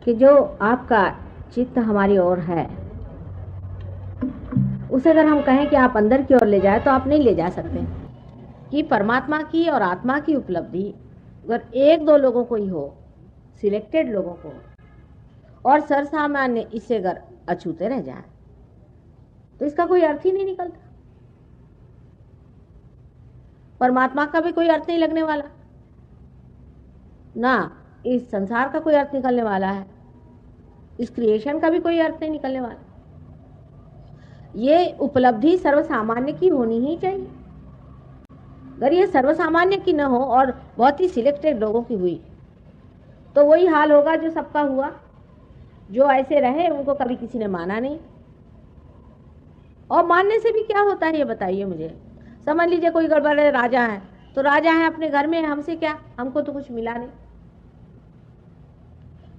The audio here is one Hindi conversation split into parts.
कि जो आपका चित्त हमारी ओर है, उसे अगर हम कहें कि आप अंदर की ओर ले जाए तो आप नहीं ले जा सकते। कि परमात्मा की और आत्मा की उपलब्धि अगर एक दो लोगों को ही हो, सिलेक्टेड लोगों को, और सरसामान्य इससे अगर अछूते रह जाए तो इसका कोई अर्थ ही नहीं निकलता। परमात्मा का भी कोई अर्थ नहीं लगने वाला, ना इस संसार का कोई अर्थ निकलने वाला है, इस क्रिएशन का भी कोई अर्थ नहीं निकलने वाला। ये उपलब्धि सर्वसामान्य की होनी ही चाहिए। अगर ये सर्वसामान्य की न हो और बहुत ही सिलेक्टेड लोगों की हुई तो वही हाल होगा जो सबका हुआ। जो ऐसे रहे उनको कभी किसी ने माना नहीं, और मानने से भी क्या होता है ये बताइए मुझे। समझ लीजिए कोई गड़बड़ है, राजा है तो राजा है अपने घर में, हमसे क्या, हमको तो कुछ मिला नहीं,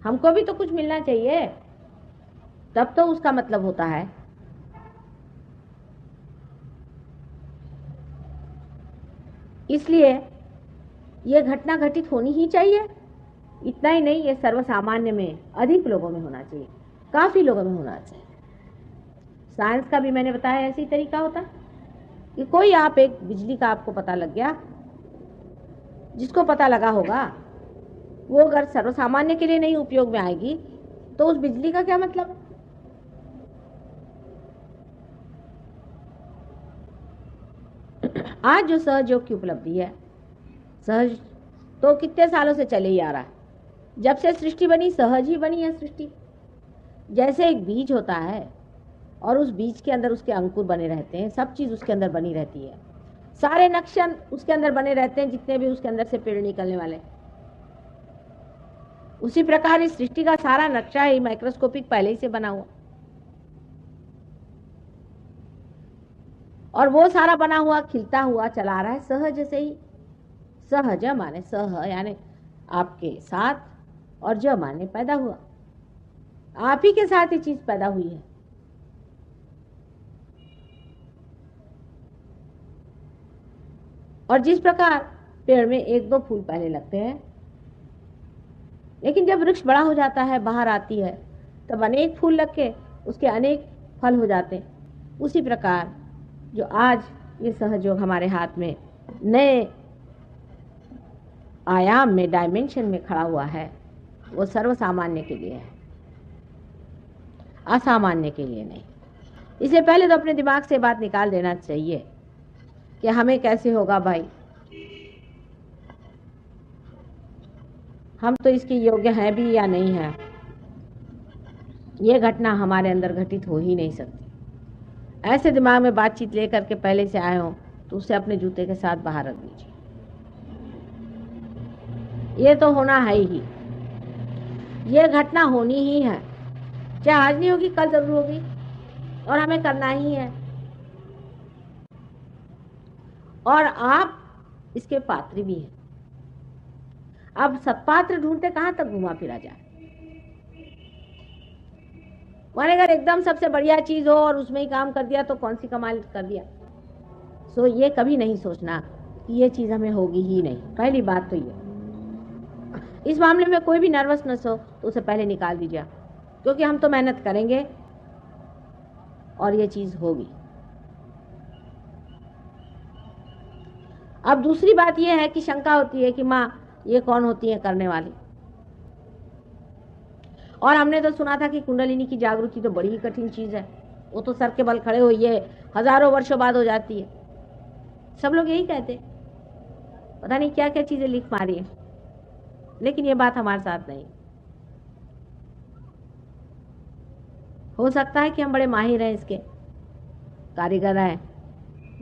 हमको भी तो कुछ मिलना चाहिए, तब तो उसका मतलब होता है। इसलिए ये घटना घटित होनी ही चाहिए। इतना ही नहीं, ये सर्वसामान्य में अधिक लोगों में होना चाहिए, काफी लोगों में होना चाहिए। साइंस का भी मैंने बताया ऐसे ही तरीका होता कि कोई आप एक बिजली का आपको पता लग गया, जिसको पता लगा होगा वो अगर सर्वसामान्य के लिए नहीं उपयोग में आएगी तो उस बिजली का क्या मतलब। आज जो सहयोग की उपलब्धि है, सहज तो कितने सालों से चले ही आ रहा है। जब से सृष्टि बनी सहज ही बनी है सृष्टि। जैसे एक बीज होता है और उस बीज के अंदर उसके अंकुर बने रहते हैं, सब चीज उसके अंदर बनी रहती है, सारे नक्शे उसके अंदर बने रहते हैं, जितने भी उसके अंदर से पेड़ निकलने वाले। उसी प्रकार इस सृष्टि का सारा नक्शा ही माइक्रोस्कोपिक पहले ही से बना हुआ, और वो सारा बना हुआ खिलता हुआ चला रहा है सहज से ही। सहज माने सह यानी आपके साथ, और ज माने पैदा हुआ, आप ही के साथ ये चीज पैदा हुई है। और जिस प्रकार पेड़ में एक दो फूल पहले लगते हैं, लेकिन जब वृक्ष बड़ा हो जाता है, बाहर आती है, तब अनेक फूल लग के उसके अनेक फल हो जाते हैं। उसी प्रकार जो आज ये सहयोग हमारे हाथ में नए आयाम में, डायमेंशन में खड़ा हुआ है, वो सर्वसामान्य के लिए है, असामान्य के लिए नहीं। इसलिए पहले तो अपने दिमाग से बात निकाल देना चाहिए कि हमें कैसे होगा भाई, हम तो इसके योग्य हैं भी या नहीं है। ये घटना हमारे अंदर घटित हो ही नहीं सकती। ऐसे दिमाग में बातचीत लेकर के पहले से आए हो तो उसे अपने जूते के साथ बाहर रख दीजिए। ये तो होना है ही, ये घटना होनी ही है, चाहे आज नहीं होगी कल जरूर होगी, और हमें करना ही है। और आप इसके पात्र भी हैं। अब सत्पात्र ढूंढते कहां तक घुमा फिरा जाए। माने अगर एकदम सबसे बढ़िया चीज हो और उसमें ही काम कर दिया तो कौन सी कमाल कर दिया। सो ये कभी नहीं सोचना कि ये चीज हमें होगी ही नहीं। पहली बात तो ये, इस मामले में कोई भी नर्वसनेस हो तो उसे पहले निकाल दीजिए, क्योंकि हम तो मेहनत करेंगे और ये चीज होगी। अब दूसरी बात यह है कि शंका होती है कि माँ ये कौन होती है करने वाली। और हमने तो सुना था कि कुंडलिनी की जागृति तो बड़ी ही कठिन चीज है, वो तो सर के बल खड़े हुई है, हजारों वर्षों बाद हो जाती है। सब लोग यही कहते, पता नहीं क्या क्या चीजें लिख मारी है, लेकिन ये बात हमारे साथ नहीं। हो सकता है कि हम बड़े माहिर हैं, इसके कारीगर हैं,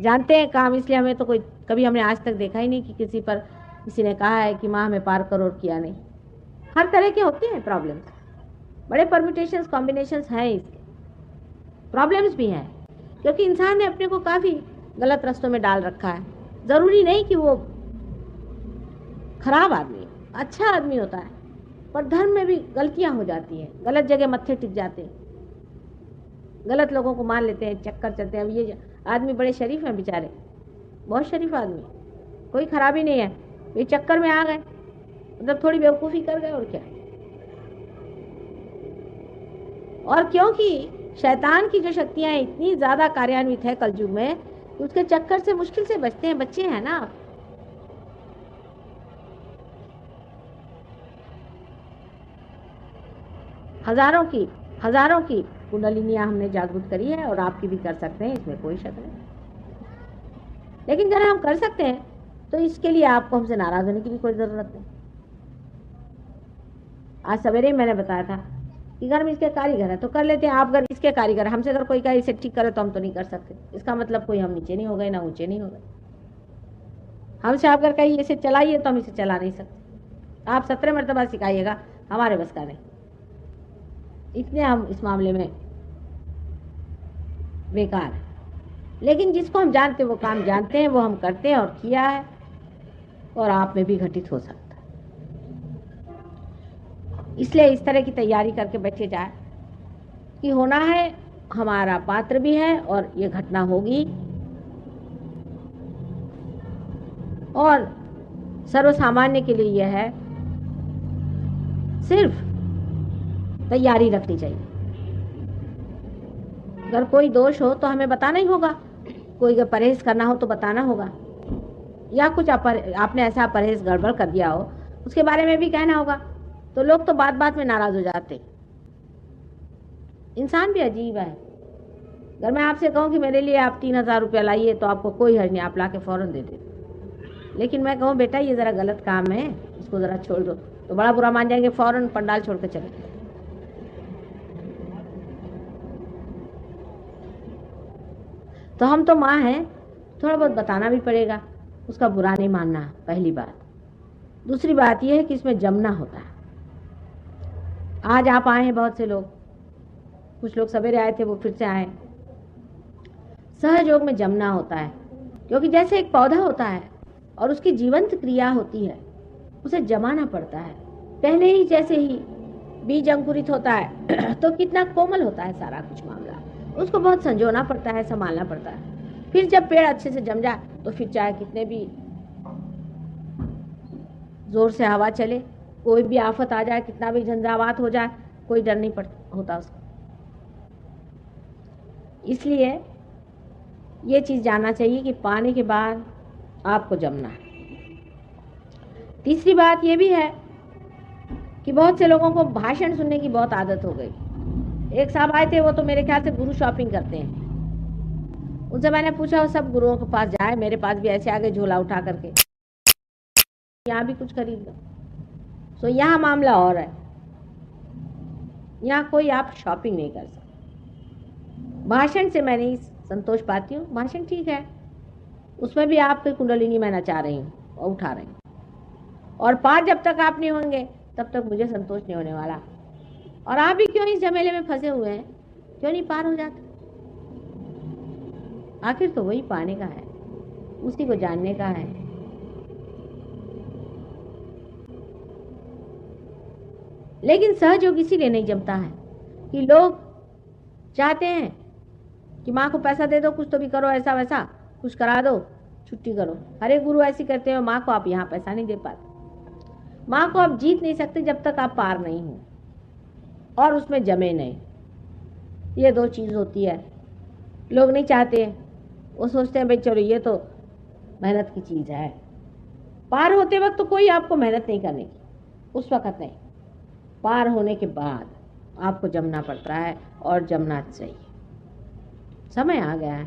जानते हैं काम, इसलिए हमें तो कोई, कभी हमने आज तक देखा ही नहीं कि किसी पर किसी ने कहा है कि माँ हमें पार करो, और किया नहीं। हर तरह के होते हैं प्रॉब्लम्स, बड़े परम्यूटेशंस कॉम्बिनेशंस हैं, इसके प्रॉब्लम्स भी हैं, क्योंकि इंसान ने अपने को काफी गलत रास्तों में डाल रखा है। जरूरी नहीं कि वो खराब आदमी, अच्छा आदमी होता है, पर धर्म में भी गलतियां हो जाती हैं, गलत जगह मत्थे टिक जाते हैं, गलत लोगों को मान लेते हैं, चक्कर चलते हैं। अब ये आदमी बड़े शरीफ हैं बेचारे, बहुत शरीफ आदमी, कोई खराबी नहीं है, ये चक्कर में आ गए, मतलब थोड़ी बेवकूफ़ी कर गए और क्या। और क्योंकि शैतान की जो शक्तियां इतनी ज्यादा कार्यान्वित है कलयुग में, उसके चक्कर से मुश्किल से बचते हैं, बच्चे हैं ना। हजारों की कुंडलिनियां हमने जागृत करी है और आपकी भी कर सकते हैं, इसमें कोई शक नहीं। लेकिन अगर हम कर सकते हैं तो इसके लिए आपको हमसे नाराज होने की भी कोई जरूरत नहीं। आज सवेरे ही मैंने बताया था कि घर में इसके कारीगर है तो कर लेते हैं। आप अगर इसके कारीगर, हमसे अगर कोई कहे इसे ठीक करे तो हम तो नहीं कर सकते, इसका मतलब कोई हम नीचे नहीं हो गए ना ऊंचे नहीं हो गए। हमसे आप अगर कहिए इसे चलाइए तो हम इसे चला नहीं सकते। आप 17 मरतबा सिखाइएगा, हमारे बस का नहीं। इतने हम इस मामले में बेकार है। लेकिन जिसको हम जानते हैं वो काम जानते हैं, वो हम करते हैं और किया है, और आप में भी घटित हो सकता है। इसलिए इस तरह की तैयारी करके बैठे जाए कि होना है, हमारा पात्र भी है और ये घटना होगी, और सर्वसामान्य के लिए यह है, सिर्फ तैयारी रखनी चाहिए। अगर कोई दोष हो तो हमें बताना ही होगा, कोई परहेज करना हो तो बताना होगा, या कुछ आपने ऐसा परहेज गड़बड़ कर दिया हो उसके बारे में भी कहना होगा। तो लोग तो बात बात में नाराज हो जाते। इंसान भी अजीब है। अगर मैं आपसे कहूँ कि मेरे लिए आप 3000 रुपया लाइए तो आपको कोई हर्ज नहीं, आप ला के फौरन दे देते। लेकिन मैं कहूँ बेटा ये जरा गलत काम है, इसको जरा छोड़ दो, तो बड़ा बुरा मान जाएंगे, फौरन पंडाल छोड़ कर चले। तो हम तो माँ हैं, थोड़ा बहुत बताना भी पड़ेगा, उसका बुरा नहीं मानना, पहली बात। दूसरी बात यह है कि इसमें जमना होता है। आज आप आए हैं, बहुत से लोग, कुछ लोग सवेरे आए थे वो फिर से आए। सहयोग में जमना होता है, क्योंकि जैसे एक पौधा होता है और उसकी जीवंत क्रिया होती है, उसे जमाना पड़ता है। पहले ही जैसे ही बीज अंकुरित होता है तो कितना कोमल होता है सारा कुछ मामला, उसको बहुत संजोना पड़ता है, संभालना पड़ता है। फिर जब पेड़ अच्छे से जम जाए तो फिर चाहे कितने भी जोर से हवा चले, कोई भी आफत आ जाए, कितना भी झंझावात हो जाए, कोई डर नहीं होता उसका। इसलिए ये चीज जानना चाहिए कि पाने के बाद आपको जमना है। तीसरी बात ये भी है कि बहुत से लोगों को भाषण सुनने की बहुत आदत हो गई। एक साहब आए थे, वो तो मेरे ख्याल से गुरु शॉपिंग करते हैं। उनसे मैंने पूछा, वो सब गुरुओं के पास जाए, मेरे पास भी ऐसे आगे झोला उठा करके यहाँ भी कुछ खरीद लो। तो यहाँ मामला और है, यहाँ कोई आप शॉपिंग नहीं कर सकते। भाषण से मैं नहीं संतोष पाती हूँ। भाषण ठीक है, उसमें भी आपकी कुंडलिनी मैं नचा रही हूँ और उठा रही हूँ, और पार जब तक आप नहीं होंगे तब तक मुझे संतोष नहीं होने वाला। और आप भी क्यों इस झमेले में फंसे हुए हैं, क्यों नहीं पार हो जाते? आखिर तो वही पाने का है, उसी को जानने का है। लेकिन सहयोग इसीलिए नहीं जमता है कि लोग चाहते हैं कि माँ को पैसा दे दो, कुछ तो भी करो, ऐसा वैसा कुछ करा दो, छुट्टी करो। हरे गुरु ऐसी करते हैं, माँ को आप यहाँ पैसा नहीं दे पाते। माँ को आप जीत नहीं सकते जब तक आप पार नहीं हो और उसमें जमे नहीं। ये दो चीज होती है। लोग नहीं चाहते, वो सोचते हैं भाई चलो ये तो मेहनत की चीज है। पार होते वक्त तो कोई आपको मेहनत नहीं करने की, उस वक्त नहीं। पार होने के बाद आपको जमना पड़ता है, और जमना चाहिए। समय आ गया है,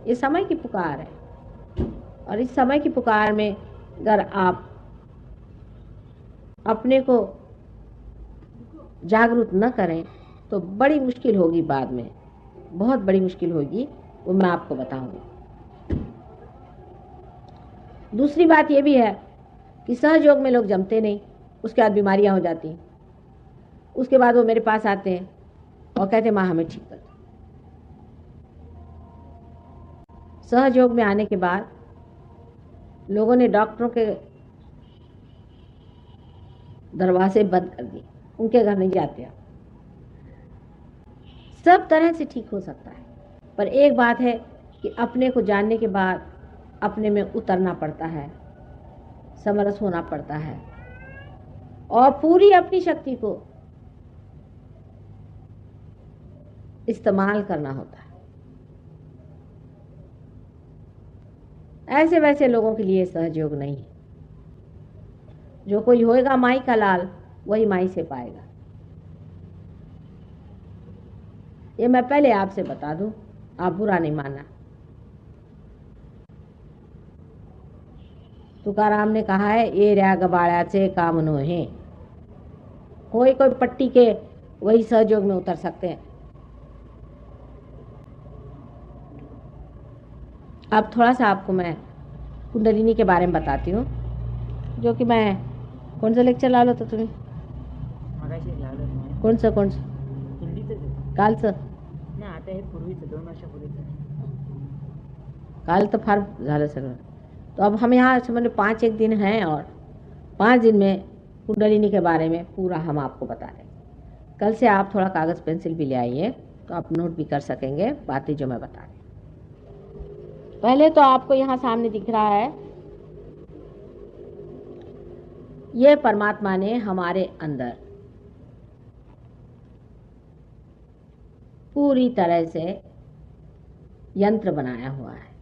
ये समय की पुकार है, और इस समय की पुकार में अगर आप अपने को जागरूक न करें तो बड़ी मुश्किल होगी, बाद में बहुत बड़ी मुश्किल होगी, वो मैं आपको बताऊंगी। दूसरी बात ये भी है कि सहयोग में लोग जमते नहीं, उसके बाद बीमारियां हो जाती हैं। उसके बाद वो मेरे पास आते हैं और कहते हैं माँ हमें ठीक कर दो। सहयोग में आने के बाद लोगों ने डॉक्टरों के दरवाजे बंद कर दिए, उनके घर नहीं जाते आप। सब तरह से ठीक हो सकता है, पर एक बात है कि अपने को जानने के बाद अपने में उतरना पड़ता है, समरस होना पड़ता है, और पूरी अपनी शक्ति को इस्तेमाल करना होता है। ऐसे वैसे लोगों के लिए सहयोग नहीं है। जो कोई होएगा माई का लाल, वही माई से पाएगा। ये मैं पहले आपसे बता दूं, आप बुरा नहीं मानना। तुकाराम ने कहा है, ये रया गबाड़्याचे काम नो है। कोई कोई पट्टी के वही सहयोग में उतर सकते हैं। अब थोड़ा सा आपको मैं कुंडलिनी के बारे में बताती हूँ, जो कि मैं कौन सा लेक्चर लावलं होतं तुम्ही? कौन सा कालचं? नाही, आता हे पूर्वीचं 2 वर्षापूर्वीचं. काल तो फार झालं सगळं. तो अब हम यहाँ समझ 5 दिन हैं और 5 दिन में कुंडलिनी के बारे में पूरा हम आपको बता दें। कल से आप थोड़ा कागज़ पेंसिल भी ले आइए, तो आप नोट भी कर सकेंगे बातें जो मैं बता रही। पहले तो आपको यहाँ सामने दिख रहा है, ये परमात्मा ने हमारे अंदर पूरी तरह से यंत्र बनाया हुआ है।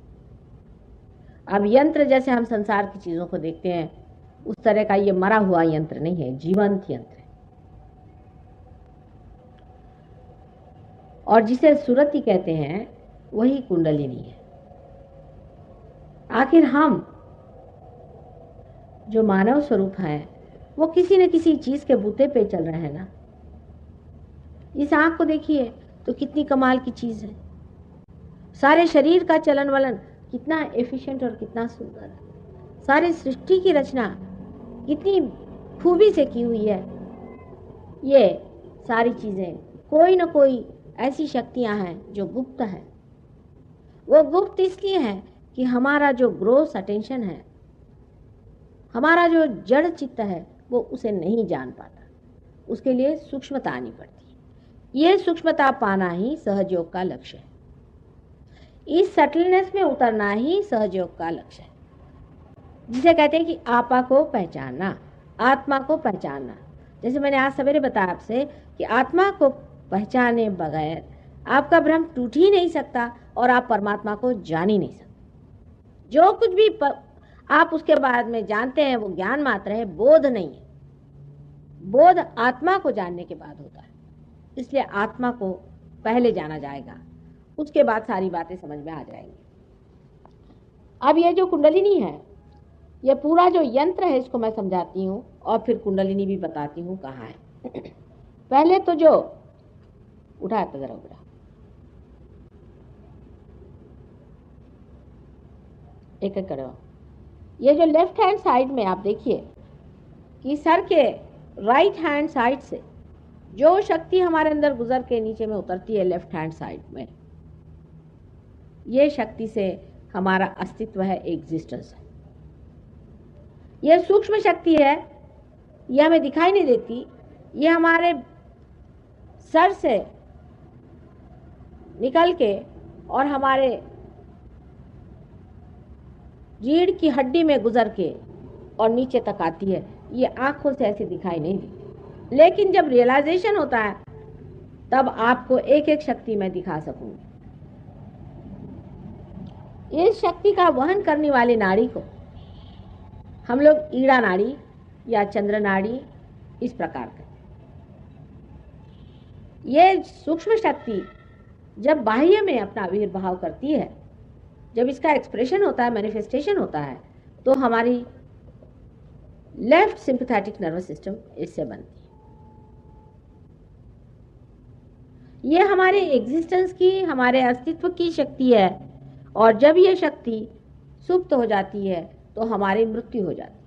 अब यंत्र जैसे हम संसार की चीज़ों को देखते हैं, उस तरह का ये मरा हुआ यंत्र नहीं है, जीवंत यंत्र है। और जिसे सुरति कहते हैं, वही कुंडलिनी है। आखिर हम जो मानव स्वरूप हैं, वो किसी न किसी चीज़ के बूते पे चल रहे हैं ना। इस आँख को देखिए तो कितनी कमाल की चीज़ है। सारे शरीर का चलन वलन कितना एफिशिएंट और कितना सुंदर है। सारी सृष्टि की रचना कितनी खूबी से की हुई है। ये सारी चीज़ें कोई न कोई ऐसी शक्तियां हैं जो गुप्त है। वो गुप्त इसलिए है कि हमारा जो ग्रोस अटेंशन है, हमारा जो जड़ चित्त है, वो उसे नहीं जान पाता। उसके लिए सूक्ष्मता आनी पड़ती है। ये सूक्ष्मता पाना ही सहयोग का लक्ष्य है। इस सटलनेस में उतरना ही सहयोग का लक्ष्य है, जिसे कहते हैं कि आपा को पहचानना, आत्मा को पहचानना। जैसे मैंने आज सवेरे बताया आपसे कि आत्मा को पहचाने बगैर आपका भ्रम टूट ही नहीं सकता और आप परमात्मा को जान ही नहीं सकते। जो कुछ भी आप उसके बाद में जानते हैं, वो ज्ञान मात्र है, बोध नहीं है। बोध आत्मा को जानने के बाद होता है। इसलिए आत्मा को पहले जाना जाएगा, उसके बाद सारी बातें समझ में आ जाएंगी। अब ये जो कुंडलिनी है, ये पूरा जो यंत्र है, इसको मैं समझाती हूँ और फिर कुंडलिनी भी बताती हूँ कहाँ है। पहले तो जो उठा तो जरा उठा, एक एक करो। ये जो लेफ्ट हैंड साइड में आप देखिए कि सर के राइट हैंड साइड से जो शक्ति हमारे अंदर गुजर के नीचे में उतरती है, लेफ्ट हैंड साइड में, ये शक्ति से हमारा अस्तित्व है, एग्जिस्टेंस है। ये सूक्ष्म शक्ति है, ये हमें दिखाई नहीं देती। ये हमारे सर से निकल के और हमारे रीढ़ की हड्डी में गुजर के और नीचे तक आती है। ये आंखों से ऐसे दिखाई नहीं देती, लेकिन जब रियलाइजेशन होता है तब आपको एक एक शक्ति मैं दिखा सकूंगी। इस शक्ति का वहन करने वाली नाड़ी को हम लोग ईड़ा नाड़ी या चंद्र नाड़ी इस प्रकार का। ये सूक्ष्म शक्ति जब बाह्य में अपना आविर्भाव करती है, जब इसका एक्सप्रेशन होता है, मैनिफेस्टेशन होता है, तो हमारी लेफ्ट सिंपैथेटिक नर्वस सिस्टम इससे बनती है। ये हमारे एग्जिस्टेंस की, हमारे अस्तित्व की शक्ति है। और जब ये शक्ति सुप्त हो जाती है तो हमारी मृत्यु हो जाती है।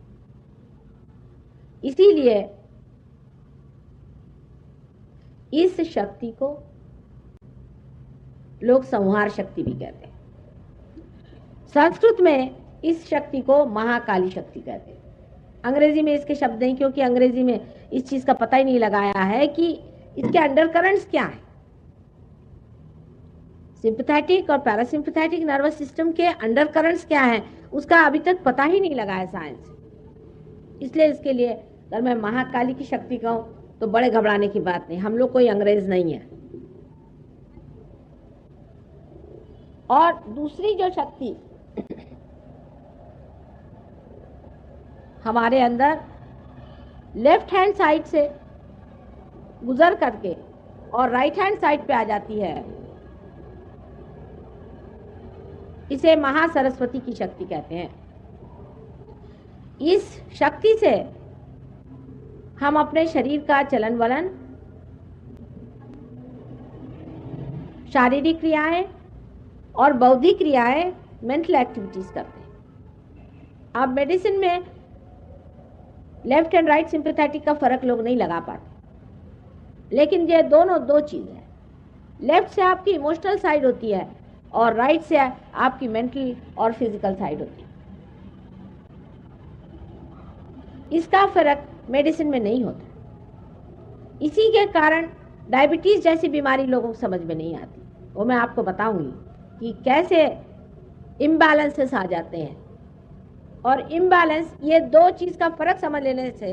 इसीलिए इस शक्ति को लोग संहार शक्ति भी कहते हैं। संस्कृत में इस शक्ति को महाकाली शक्ति कहते हैं। अंग्रेजी में इसके शब्द नहीं, क्योंकि अंग्रेजी में इस चीज का पता ही नहीं लगाया है कि इसके अंडरकरंट्स क्या है। सिंपैथेटिक और पैरासिम्पैथेटिक नर्वस सिस्टम के अंडरकरंट्स क्या है, उसका अभी तक पता ही नहीं लगा है साइंस। इसलिए इसके लिए अगर मैं महाकाली की शक्ति कहूँ तो बड़े घबराने की बात नहीं। हम लोग कोई अंग्रेज नहीं है, और दूसरी जो शक्ति हमारे अंदर लेफ्ट हैंड साइड से गुजर करके और राइट हैंड साइड पे आ जाती है, इसे महासरस्वती की शक्ति कहते हैं। इस शक्ति से हम अपने शरीर का चलन वलन, शारीरिक क्रियाएं और बौद्धिक क्रियाएं, मेंटल एक्टिविटीज करते हैं। अब मेडिसिन में लेफ्ट एंड राइट सिंपैथेटिक का फर्क लोग नहीं लगा पाते, लेकिन ये दोनों दो चीज है। लेफ्ट से आपकी इमोशनल साइड होती है और राइट से आपकी मेंटल और फिजिकल साइड होती है। इसका फर्क मेडिसिन में नहीं होता। इसी के कारण डायबिटीज जैसी बीमारी लोगों को समझ में नहीं आती। वो मैं आपको बताऊंगी कि कैसे इम्बैलेंसेस आ जाते हैं। और इम्बैलेंस, ये दो चीज का फर्क समझ लेने से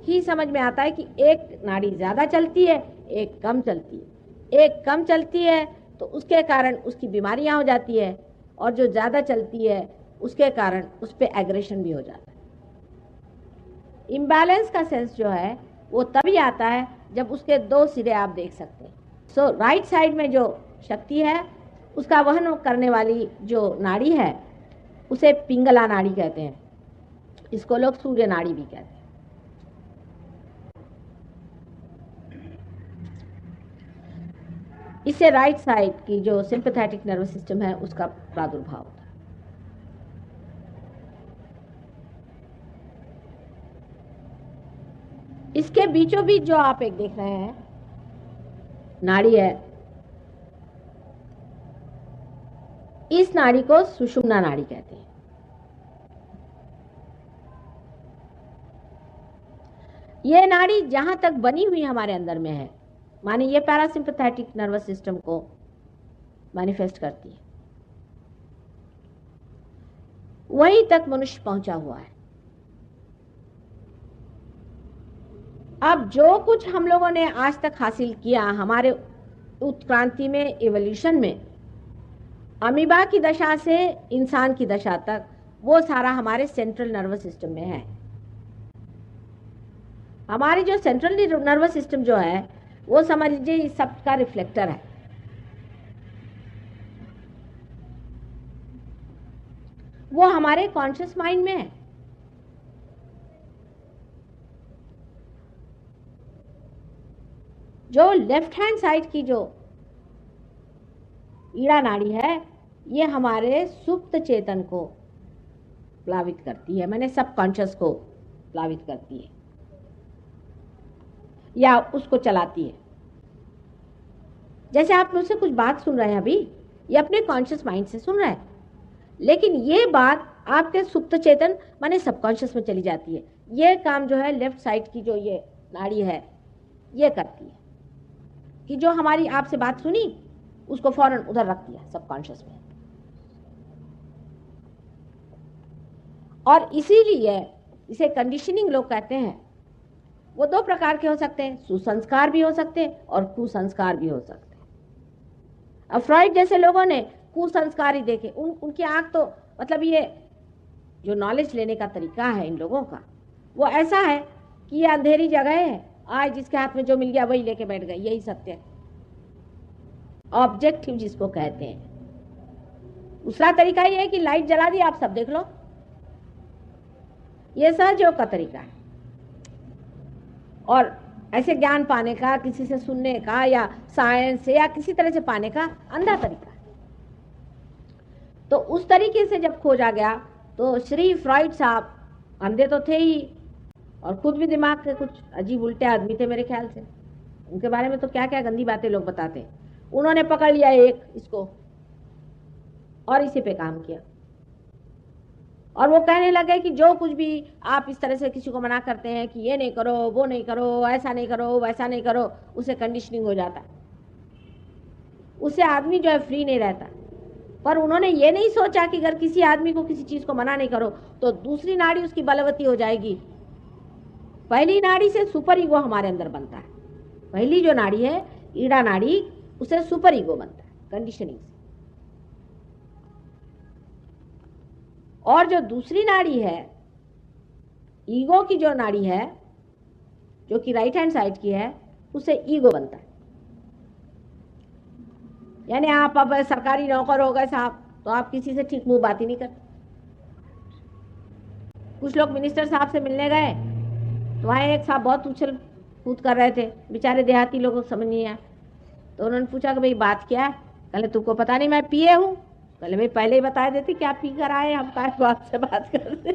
ही समझ में आता है कि एक नाड़ी ज्यादा चलती है, एक कम चलती है। एक कम चलती है तो उसके कारण उसकी बीमारियां हो जाती है, और जो ज्यादा चलती है उसके कारण उस पर एग्रेशन भी हो जाता है। इम्बैलेंस का सेंस जो है वो तभी आता है जब उसके दो सिरे आप देख सकते हैं। सो राइट साइड में जो शक्ति है, उसका वहन करने वाली जो नाड़ी है उसे पिंगला नाड़ी कहते हैं। इसको लोग सूर्य नाड़ी भी कहते हैं। इससे राइट साइड की जो सिंपैथेटिक नर्वस सिस्टम है उसका प्रादुर्भाव होता है। इसके बीचों बीच जो आप एक देख रहे हैं नाड़ी है, इस नाड़ी को सुषुम्ना नाड़ी कहते हैं। ये नाड़ी जहां तक बनी हुई हमारे अंदर में है, माने ये पैरासिम्पैथेटिक नर्वस सिस्टम को मैनिफेस्ट करती है, वहीं तक मनुष्य पहुंचा हुआ है। अब जो कुछ हम लोगों ने आज तक हासिल किया हमारे उत्क्रांति में, एवोल्यूशन में, अमीबा की दशा से इंसान की दशा तक, वो सारा हमारे सेंट्रल नर्वस सिस्टम में है। हमारी जो सेंट्रल नर्वस सिस्टम जो है वो समझ लीजिए इस सब का रिफ्लेक्टर है। वो हमारे कॉन्शियस माइंड में है। जो लेफ्ट हैंड साइड की जो ईड़ा नाड़ी है, ये हमारे सुप्त चेतन को प्लावित करती है, मैंने सब कॉन्शियस को प्लावित करती है या उसको चलाती है। जैसे आप मुझसे कुछ बात सुन रहे हैं अभी, ये अपने कॉन्शियस माइंड से सुन रहे हैं, लेकिन ये बात आपके सुप्त चेतन माने सबकॉन्शियस में चली जाती है। ये काम जो है लेफ्ट साइड की जो ये नाड़ी है ये करती है कि जो हमारी आपसे बात सुनी उसको फौरन उधर रख दिया सबकॉन्शियस में। और इसीलिए इसे कंडीशनिंग लोग कहते हैं। वो दो प्रकार के हो सकते हैं, सुसंस्कार भी हो सकते हैं और कुसंस्कार भी हो सकते हैं। अब फ्रॉइड जैसे लोगों ने कुसंस्कार ही देखे, उनकी आंख तो मतलब ये जो नॉलेज लेने का तरीका है इन लोगों का वो ऐसा है कि ये अंधेरी जगह है, आज जिसके हाथ में जो मिल गया वही लेके बैठ गए, यही सत्य है। ऑब्जेक्टिव जिसको कहते हैं। दूसरा तरीका ये है कि लाइट जला दी, आप सब देख लो, ये सहजयोग का तरीका है। और ऐसे ज्ञान पाने का, किसी से सुनने का या साइंस से या किसी तरह से पाने का अंधा तरीका है। तो उस तरीके से जब खोजा गया तो श्री फ्रॉइड साहब अंधे तो थे ही और खुद भी दिमाग के कुछ अजीब उल्टे आदमी थे मेरे ख्याल से। उनके बारे में तो क्या क्या गंदी बातें लोग बताते हैं। उन्होंने पकड़ लिया एक इसको और इसी पे काम किया, और वो कहने लगे कि जो कुछ भी आप इस तरह से किसी को मना करते हैं कि ये नहीं करो, वो नहीं करो, ऐसा नहीं करो, वैसा नहीं करो, उसे कंडीशनिंग हो जाता है, उससे आदमी जो है फ्री नहीं रहता। पर उन्होंने ये नहीं सोचा कि अगर किसी आदमी को किसी चीज को मना नहीं करो तो दूसरी नाड़ी उसकी बलवती हो जाएगी। पहली नाड़ी से सुपर ईगो हमारे अंदर बनता है। पहली जो नाड़ी है ईड़ा नाड़ी, उसे सुपर ईगो बनता है कंडीशनिंग से। और जो दूसरी नाड़ी है, ईगो की जो नाड़ी है, जो कि राइट हैंड साइड की है, उससे ईगो बनता है। यानी आप अब सरकारी नौकर हो गए साहब, तो आप किसी से ठीक मुंह बात ही नहीं करते। कुछ लोग मिनिस्टर साहब से मिलने गए तो वहाँ एक साहब बहुत उछल कूद कर रहे थे, बेचारे देहाती लोगों को समझ नहीं आया। तो उन्होंने पूछा कि भाई बात क्या है? कहले तुमको पता नहीं मैं पिए हूँ? कहले भाई पहले ही बता देती क्या पी कर आए, हम काहे आपसे बात करते।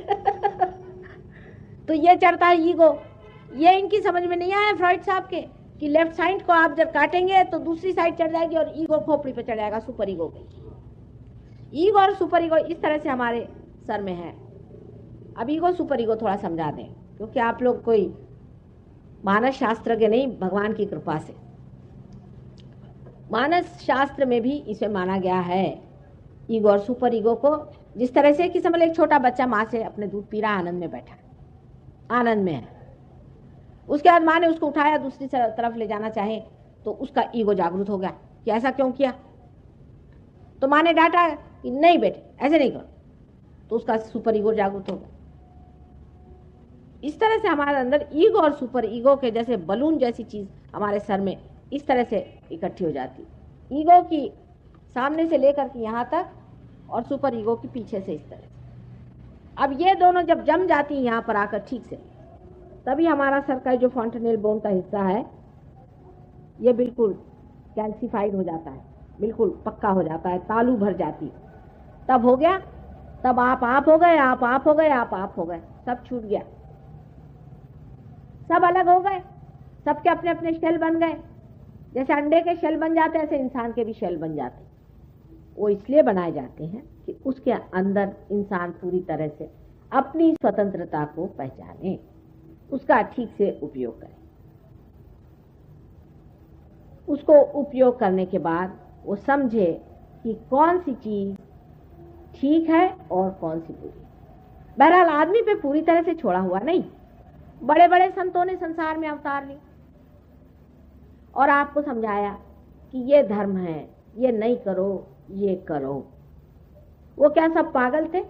तो ये चढ़ता है ईगो। ये इनकी समझ में नहीं आया फ्रॉइड साहब के कि लेफ्ट साइड को आप जब काटेंगे तो दूसरी साइड चढ़ जाएगी और ईगो खोपड़ी पे चढ़ जाएगा, सुपर ईगो पे। ईगो और सुपर ईगो इस तरह से हमारे सर में है। अब ईगो सुपर ईगो थोड़ा समझा दें, क्योंकि आप लोग कोई मानस शास्त्र के नहीं, भगवान की कृपा से। मानस शास्त्र में भी इसे माना गया है ईगो और सुपर ईगो को। जिस तरह से कि समझ एक छोटा बच्चा माँ से अपने दूध पी रहा, आनंद में बैठा, आनंद में है। उसके बाद माँ ने उसको उठाया, दूसरी तरफ ले जाना चाहे तो उसका ईगो जागृत हो गया कि ऐसा क्यों किया। तो माँ ने डांटा कि नहीं बेटे ऐसे नहीं करो, तो उसका सुपर ईगो जागृत हो गया। इस तरह से हमारे अंदर ईगो और सुपर ईगो के जैसे बलून जैसी चीज हमारे सर में इस तरह से इकट्ठी हो जाती। ईगो की सामने से लेकर के यहाँ तक और सुपर ईगो की पीछे से इस तरह से। अब ये दोनों जब जम जाती हैं यहाँ पर आकर ठीक से, तभी हमारा सर का जो फॉन्टेनेल बोन का हिस्सा है ये बिल्कुल कैल्सिफाइड हो जाता है, बिल्कुल पक्का हो जाता है, तालू भर जाती। तब हो गया, तब आप हो गए, आप हो गए, आप हो गए, सब छूट गया, सब अलग हो गए, सबके अपने अपने शेल बन गए। जैसे अंडे के शेल बन जाते हैं ऐसे इंसान के भी शेल बन जाते हैं। वो इसलिए बनाए जाते हैं कि उसके अंदर इंसान पूरी तरह से अपनी स्वतंत्रता को पहचाने, उसका ठीक से उपयोग करे। उसको उपयोग करने के बाद वो समझे कि कौन सी चीज ठीक है और कौन सी बुरी। बहरहाल आदमी पे पूरी तरह से छोड़ा हुआ नहीं। बड़े बड़े संतों ने संसार में अवतार लिए और आपको समझाया कि ये धर्म है, ये नहीं करो, ये करो। वो क्या सब पागल थे?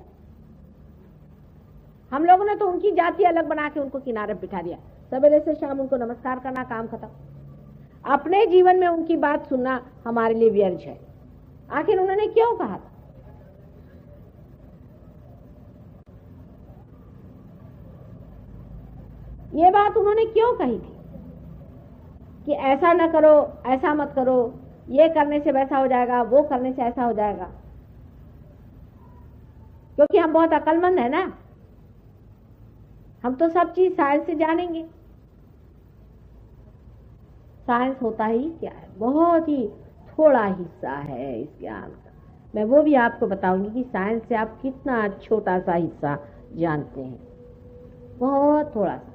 हम लोगों ने तो उनकी जाति अलग बना के उनको किनारे बिठा दिया, सवेरे से शाम उनको नमस्कार करना, काम खत्म। अपने जीवन में उनकी बात सुनना हमारे लिए व्यर्थ है। आखिर उन्होंने क्यों कहा था? ये बात उन्होंने क्यों कही थी कि ऐसा न करो, ऐसा मत करो, ये करने से वैसा हो जाएगा, वो करने से ऐसा हो जाएगा? क्योंकि हम बहुत अक्लमंद है ना, हम तो सब चीज साइंस से जानेंगे। साइंस होता ही क्या है, बहुत ही थोड़ा हिस्सा है इस ज्ञान का। मैं वो भी आपको बताऊंगी कि साइंस से आप कितना छोटा सा हिस्सा जानते हैं, बहुत थोड़ा सा।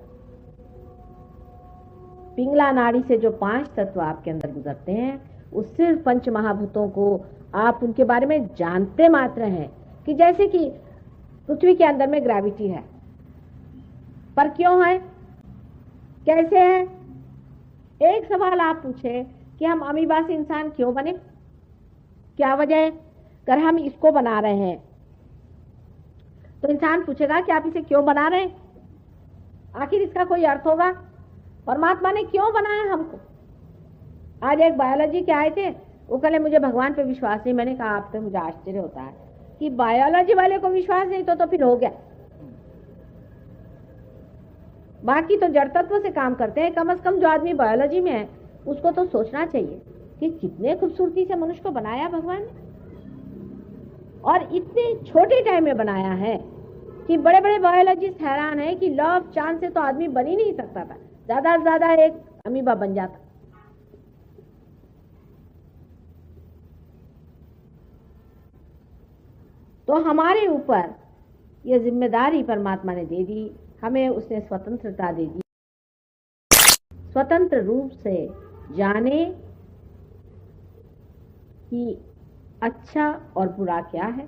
पिंगला नाड़ी से जो 5 तत्व आपके अंदर गुजरते हैं, वो सिर्फ पंच महाभूतों को आप उनके बारे में जानते मात्र हैं। कि जैसे कि पृथ्वी के अंदर में ग्रेविटी है, पर क्यों है, कैसे है? एक सवाल आप पूछे कि हम अमीबा से इंसान क्यों बने, क्या वजह है? अगर हम इसको बना रहे हैं तो इंसान पूछेगा कि आप इसे क्यों बना रहे हैं, आखिर इसका कोई अर्थ होगा। परमात्मा ने क्यों बनाया हमको? आज एक बायोलॉजी के आए थे, वो कहले मुझे भगवान पे विश्वास नहीं। मैंने कहा आप पे मुझे आश्चर्य होता है कि बायोलॉजी वाले को विश्वास नहीं तो फिर हो गया। बाकी तो जड़ तत्व से काम करते हैं। कम से कम जो आदमी बायोलॉजी में है उसको तो सोचना चाहिए कि कितने खूबसूरती से मनुष्य को बनाया भगवान ने, और इतने छोटे टाइम में बनाया है कि बड़े बड़े बायोलॉजिस्ट हैरान है कि लॉ ऑफ चांस से तो आदमी बन ही नहीं सकता था, ज्यादा से ज्यादा एक अमीबा बन जाता। तो हमारे ऊपर यह जिम्मेदारी परमात्मा ने दे दी, हमें उसने स्वतंत्रता दे दी। स्वतंत्र रूप से जाने कि अच्छा और बुरा क्या है,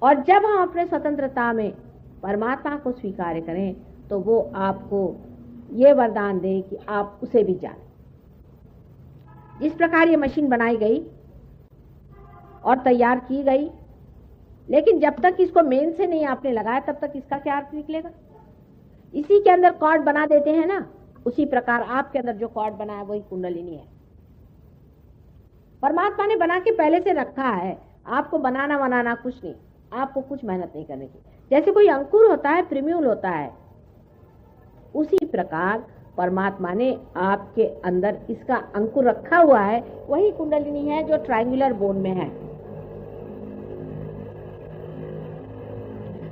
और जब हम अपने स्वतंत्रता में परमात्मा को स्वीकार करें तो वो आपको ये वरदान दे कि आप उसे भी जानें। जिस प्रकार ये मशीन बनाई गई और तैयार की गई, लेकिन जब तक इसको मेन से नहीं आपने लगाया तब तक इसका क्या अर्थ निकलेगा। इसी के अंदर कॉर्ड बना देते हैं ना, उसी प्रकार आपके अंदर जो कॉर्ड बना है वही कुंडलिनी है। परमात्मा ने बना के पहले से रखा है, आपको बनाना कुछ नहीं, आपको कुछ मेहनत नहीं करने की। जैसे कोई अंकुर होता है, प्रिम्यूल होता है, उसी प्रकार परमात्मा ने आपके अंदर इसका अंकुर रखा हुआ है, वही कुंडलिनी है जो ट्रायंगुलर बोन में है।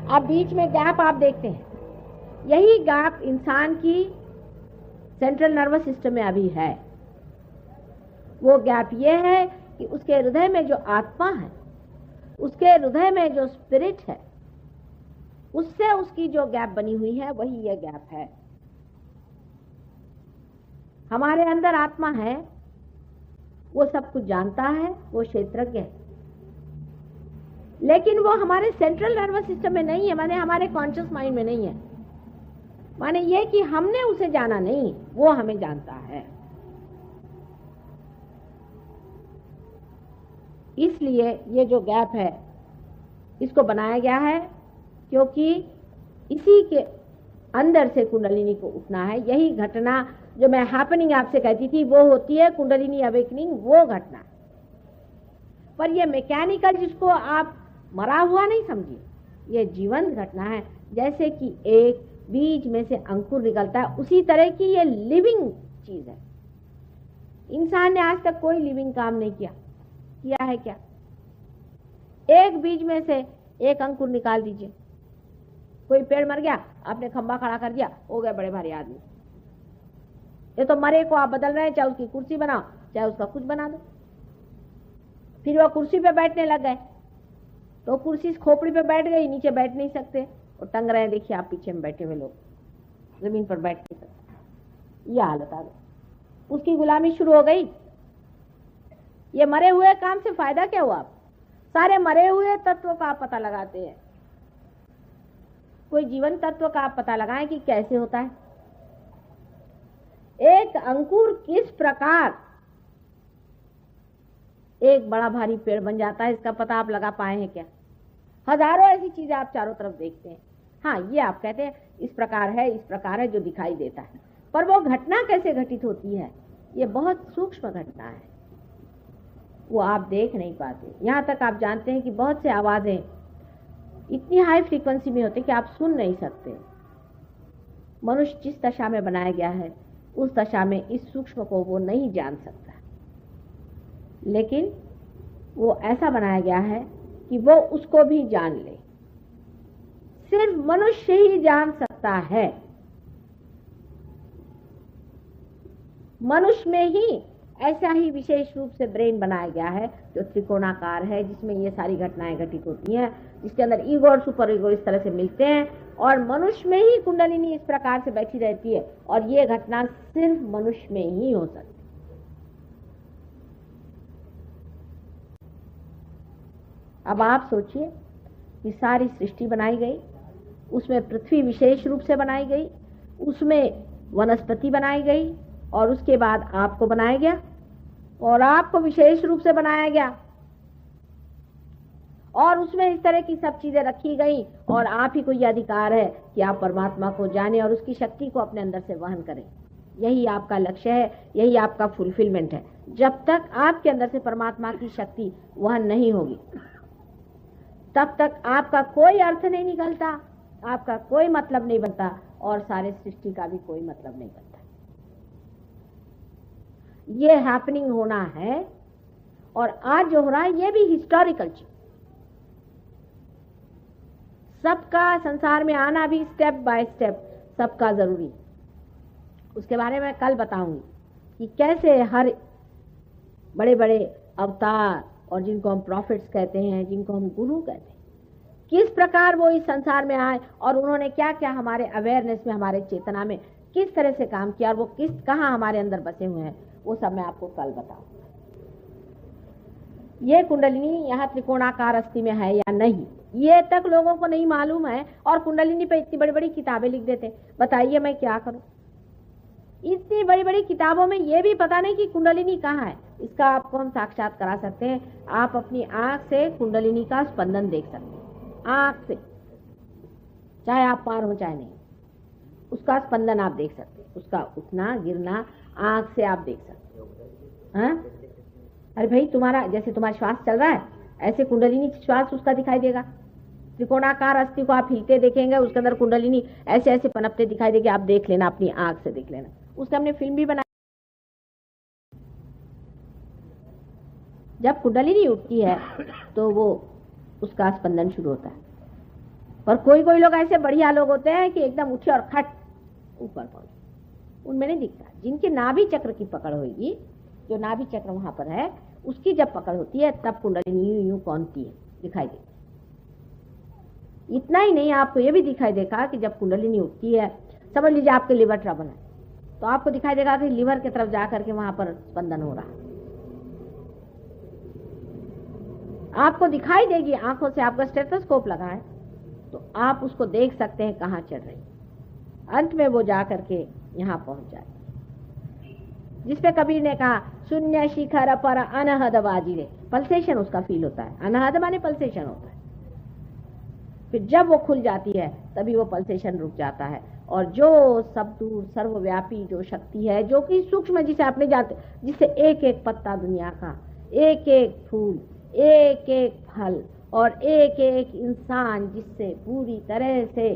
अब बीच में गैप आप देखते हैं, यही गैप इंसान की सेंट्रल नर्वस सिस्टम में अभी है। वो गैप ये है कि उसके हृदय में जो आत्मा है, उसके हृदय में जो स्पिरिट है, उससे उसकी जो गैप बनी हुई है वही ये गैप है। हमारे अंदर आत्मा है, वो सब कुछ जानता है, वो क्षेत्रज्ञ है, लेकिन वो हमारे सेंट्रल नर्वस सिस्टम में नहीं है, माने हमारे कॉन्शियस माइंड में नहीं है। माने ये कि हमने उसे जाना नहीं, वो हमें जानता है। इसलिए ये जो गैप है इसको बनाया गया है, क्योंकि इसी के अंदर से कुंडलिनी को उठना है। यही घटना जो मैं हैपनिंग आपसे कहती थी वो होती है कुंडलिनी अवेकनिंग, वो घटना। पर ये मैकेनिकल जिसको आप मरा हुआ नहीं समझिए, ये जीवंत घटना है। जैसे कि एक बीज में से अंकुर निकलता है, उसी तरह की ये लिविंग चीज है। इंसान ने आज तक कोई लिविंग काम नहीं किया है क्या? एक बीज में से एक अंकुर निकाल दीजिए, कोई पेड़ मर गया, आपने खंबा खड़ा कर दिया, हो गए बड़े भारी आदमी। ये तो मरे को आप बदल रहे हैं, चाहे उसकी कुर्सी बनाओ, चाहे उसका कुछ बना दो। फिर वो कुर्सी पे बैठने लग गए तो कुर्सी खोपड़ी पे बैठ गई, नीचे बैठ नहीं सकते और टंग रहे हैं। देखिए आप पीछे में बैठे हुए लोग, जमीन पर बैठ नहीं सकते, ये हालत आ गई। उसकी गुलामी शुरू हो गई। ये मरे हुए काम से फायदा क्या हुआ? आप सारे मरे हुए तत्वों का आप पता लगाते हैं, कोई जीवन तत्व का आप पता लगाएं कि कैसे होता है। एक अंकुर किस प्रकार एक बड़ा भारी पेड़ बन जाता है, इसका पता आप लगा पाए हैं क्या? हजारों ऐसी चीजें आप चारों तरफ देखते हैं। हाँ, ये आप कहते हैं इस प्रकार है जो दिखाई देता है, पर वो घटना कैसे घटित होती है, ये बहुत सूक्ष्म घटना है, वो आप देख नहीं पाते। यहां तक आप जानते हैं कि बहुत से आवाजें इतनी हाई फ्रीक्वेंसी में होती कि आप सुन नहीं सकते। मनुष्य जिस दशा में बनाया गया है उस दशा में इस सूक्ष्म को वो नहीं जान सकता, लेकिन वो ऐसा बनाया गया है कि वो उसको भी जान ले। सिर्फ मनुष्य ही जान सकता है। मनुष्य में ही ऐसा ही विशेष रूप से ब्रेन बनाया गया है जो त्रिकोणाकार है, जिसमें ये सारी घटनाएं घटित होती हैं, जिसके अंदर ईगो और सुपर ईगो इस तरह से मिलते हैं, और मनुष्य में ही कुंडलिनी इस प्रकार से बैठी रहती है, और ये घटना सिर्फ मनुष्य में ही हो सकती है। अब आप सोचिए कि सारी सृष्टि बनाई गई, उसमें पृथ्वी विशेष रूप से बनाई गई, उसमें वनस्पति बनाई गई, और उसके बाद आपको बनाया गया, और आपको विशेष रूप से बनाया गया, और उसमें इस तरह की सब चीजें रखी गई, और आप ही को यह अधिकार है कि आप परमात्मा को जाने और उसकी शक्ति को अपने अंदर से वहन करें। यही आपका लक्ष्य है, यही आपका फुलफिलमेंट है। जब तक आपके अंदर से परमात्मा की शक्ति वहन नहीं होगी, तब तक आपका कोई अर्थ नहीं निकलता, आपका कोई मतलब नहीं बनता, और सारे सृष्टि का भी कोई मतलब नहीं बनता। ये हैपनिंग होना है, और आज जो हो रहा है ये भी हिस्टोरिकल चीज। सबका संसार में आना भी स्टेप बाय स्टेप सबका जरूरी, उसके बारे में कल बताऊंगी कि कैसे हर बड़े बड़े अवतार, और जिनको हम प्रॉफिट्स कहते हैं, जिनको हम गुरु कहते हैं, किस प्रकार वो इस संसार में आए, और उन्होंने क्या क्या हमारे अवेयरनेस में, हमारे चेतना में किस तरह से काम किया, और वो कहाँ हमारे अंदर बसे हुए हैं, वो सब मैं आपको कल बताऊंगा। ये कुंडलिनी यहाँ त्रिकोणाकार अस्थि में है या नहीं, ये तक लोगों को नहीं मालूम है, और कुंडलिनी पे इतनी बड़ी बड़ी किताबें लिख देते। बताइए मैं क्या करूं? इतनी बड़ी बड़ी किताबों में ये भी पता नहीं कि कुंडलिनी कहाँ है। इसका आपको हम साक्षात करा सकते हैं। आप अपनी आंख से कुंडलिनी का स्पंदन देख सकते हैं। आंख से, चाहे आप पार हो चाहे नहीं, उसका स्पंदन आप देख सकते हैं, उसका उठना गिरना आंख से आप देख सकते हो। हाँ, अरे भाई तुम्हारा जैसे तुम्हारा श्वास चल रहा है ऐसे कुंडलिनी श्वास उसका दिखाई देगा। त्रिकोणाकार अस्थि को आप हिलते देखेंगे, उसके अंदर कुंडलिनी ऐसे ऐसे पनपते दिखाई देगी। आप देख लेना, अपनी आंख से देख लेना। उसका हमने फिल्म भी बनाई। जब कुंडलिनी उठती है तो वो उसका स्पंदन शुरू होता है। पर कोई कोई लोग ऐसे बढ़िया लोग होते हैं कि एकदम उठे और खट ऊपर पहुंचे, उनमें नहीं दिखता। जिनके नाभि चक्र की पकड़ होगी, जो नाभि चक्र वहां पर है, उसकी जब पकड़ होती है तब कुंडलिनी यूं यूं कौनती है, दिखाई देती। इतना ही नहीं, आपको ये भी दिखाई देगा कि जब कुंडलिनी उठती है, समझ लीजिए आपके लिवर ट्रबल है, तो आपको दिखाई देगा कि लिवर की तरफ जाकर के वहां पर स्पंदन हो रहा है। आपको दिखाई देगी आंखों से। आपका स्टेथोस्कोप लगा है तो आप उसको देख सकते हैं कहाँ चढ़ रही। अंत में वो जा करके यहाँ पहुंच जाए, जिसपे कबीर ने कहा शून्य शिखर पर अनहद बाजिरे, पल्सेशन उसका फील होता है। अनहद माने पल्सेशन होता है। फिर जब वो खुल जाती है तभी वो पल्सेशन रुक जाता है। और जो सब दूर सर्वव्यापी जो शक्ति है, जो कि सूक्ष्म, जिसे आपने जानते, जिससे एक एक पत्ता दुनिया का, एक एक फूल, एक एक फल और एक एक इंसान जिससे पूरी तरह से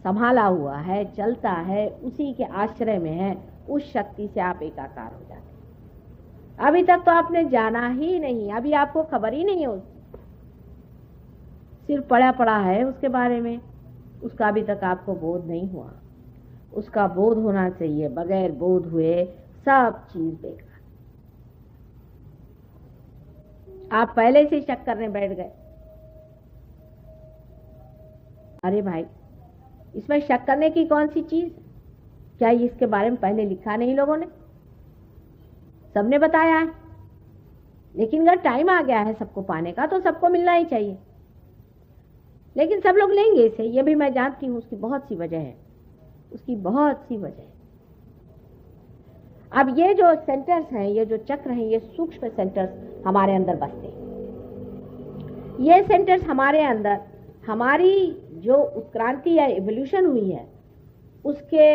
संभाला हुआ है, चलता है, उसी के आश्रय में है, उस शक्ति से आप एकाकार हो जाते हैं। अभी तक तो आपने जाना ही नहीं, अभी आपको खबर ही नहीं है, सिर्फ पढ़ा पढ़ा है उसके बारे में, उसका अभी तक आपको बोध नहीं हुआ। उसका बोध होना चाहिए। बगैर बोध हुए सब चीज बेकार। आप पहले से शक करने बैठ गए। अरे भाई, इसमें शक करने की कौन सी चीज? क्या इसके बारे में पहले लिखा नहीं लोगों ने? सबने बताया है। लेकिन अगर टाइम आ गया है सबको पाने का तो सबको मिलना ही चाहिए। लेकिन सब लोग लेंगे इसे, ये भी मैं जानती हूँ। उसकी बहुत सी वजह है, उसकी बहुत सी वजह है। अब ये जो सेंटर्स हैं, ये जो चक्र हैं, ये सूक्ष्म सेंटर्स हमारे अंदर बसते हैं। ये सेंटर्स हमारे अंदर, हमारी जो उत्क्रांति या एवोल्यूशन हुई है, उसके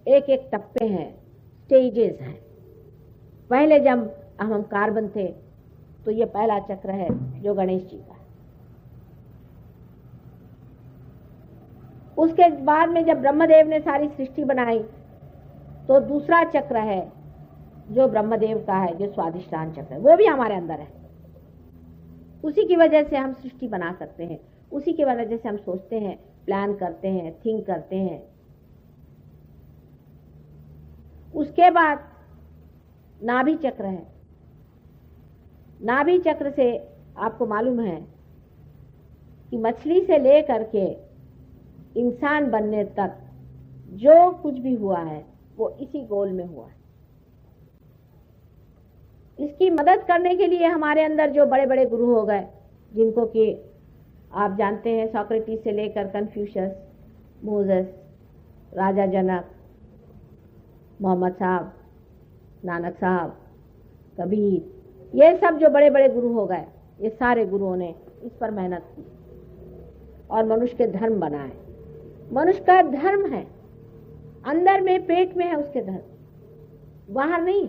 एक एक टप्पे हैं, स्टेजेस हैं। पहले जब हम कार्बन थे तो ये पहला चक्र है जो गणेश जी का है। उसके बाद में जब ब्रह्मदेव ने सारी सृष्टि बनाई तो दूसरा चक्र है जो ब्रह्मदेव का है, जो स्वादिष्ठान चक्र है, वो भी हमारे अंदर है। उसी की वजह से हम सृष्टि बना सकते हैं, उसी की वजह से हम सोचते हैं, प्लान करते हैं, थिंक करते हैं। उसके बाद नाभि चक्र है। नाभि चक्र से आपको मालूम है कि मछली से लेकर के इंसान बनने तक जो कुछ भी हुआ है वो इसी गोल में हुआ है। इसकी मदद करने के लिए हमारे अंदर जो बड़े बड़े गुरु हो गए, जिनको कि आप जानते हैं, सोक्रेटिस से लेकर कन्फ्यूशियस, मोजेस, राजा जनक, मोहम्मद साहब, नानक साहब, कबीर, ये सब जो बड़े बड़े गुरु हो गए, ये सारे गुरुओं ने इस पर मेहनत की और मनुष्य के धर्म बनाए। मनुष्य का धर्म है, अंदर में, पेट में है उसके धर्म, बाहर नहीं।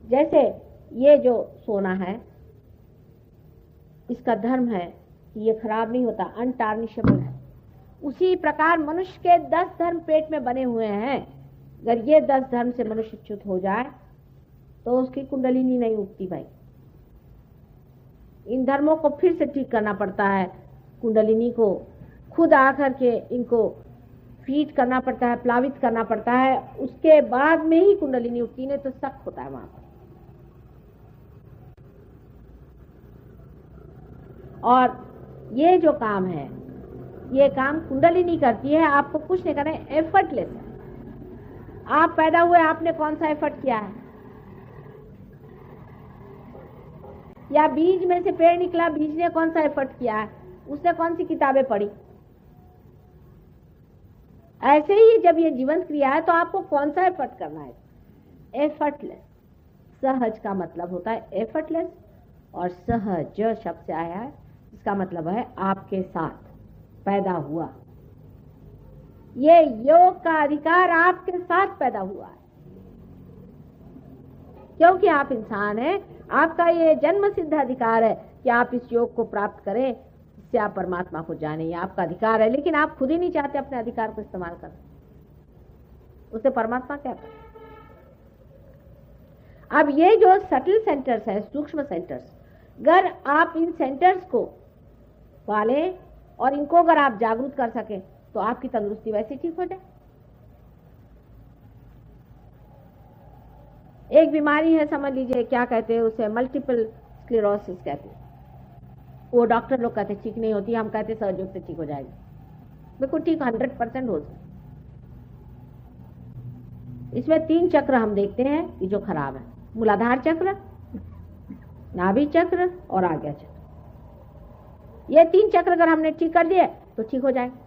जैसे ये जो सोना है, इसका धर्म है कि ये खराब नहीं होता, अनटार्निशेबल है। उसी प्रकार मनुष्य के 10 धर्म पेट में बने हुए हैं। अगर ये 10 धर्म से मनुष्य च्युत हो जाए तो उसकी कुंडलिनी नहीं उठती भाई। इन धर्मों को फिर से ठीक करना पड़ता है, कुंडलिनी को खुद आकर के इनको फीड करना पड़ता है, प्लावित करना पड़ता है। उसके बाद में ही कुंडलिनी उठती, नहीं तो सख्त होता है वहां पर। और ये जो काम है, ये काम कुंडलिनी करती है। आपको कुछ नहीं करना है, एफर्टलेस है। आप पैदा हुए, आपने कौन सा एफर्ट किया है? या बीज में से पेड़ निकला, बीज ने कौन सा एफर्ट किया है? उसने कौन सी किताबें पढ़ी? ऐसे ही जब ये जीवंत क्रिया है तो आपको कौन सा एफर्ट करना है? एफर्टलेस। सहज का मतलब होता है एफर्टलेस, और सहज शब्द से आया है, इसका मतलब है आपके साथ पैदा हुआ। ये योग का अधिकार आपके साथ पैदा हुआ है, क्योंकि आप इंसान हैं। आपका ये जन्म सिद्ध अधिकार है कि आप इस योग को प्राप्त करें, इससे आप परमात्मा को जाने। ये आपका अधिकार है, लेकिन आप खुद ही नहीं चाहते अपने अधिकार को इस्तेमाल करें। उसे परमात्मा क्या करे? अब ये जो सटल सेंटर्स है, सूक्ष्म सेंटर्स, अगर आप इन सेंटर्स को पालें और इनको अगर आप जागरूक कर सकें तो आपकी तंदुरुस्ती वैसे ठीक हो जाए। एक बीमारी है, समझ लीजिए, क्या कहते हैं उसे, मल्टीपल स्क्लेरोसिस कहते हैं। वो डॉक्टर लोग कहते ठीक नहीं होती, हम कहते सहयोग से ठीक हो जाएगी। बिल्कुल ठीक 100% हो सकता। इसमें 3 चक्र हम देखते हैं कि जो खराब है, मूलाधार चक्र, नाभि चक्र और आज्ञा चक्र। ये 3 चक्र अगर हमने ठीक कर दिए तो ठीक हो जाएगा।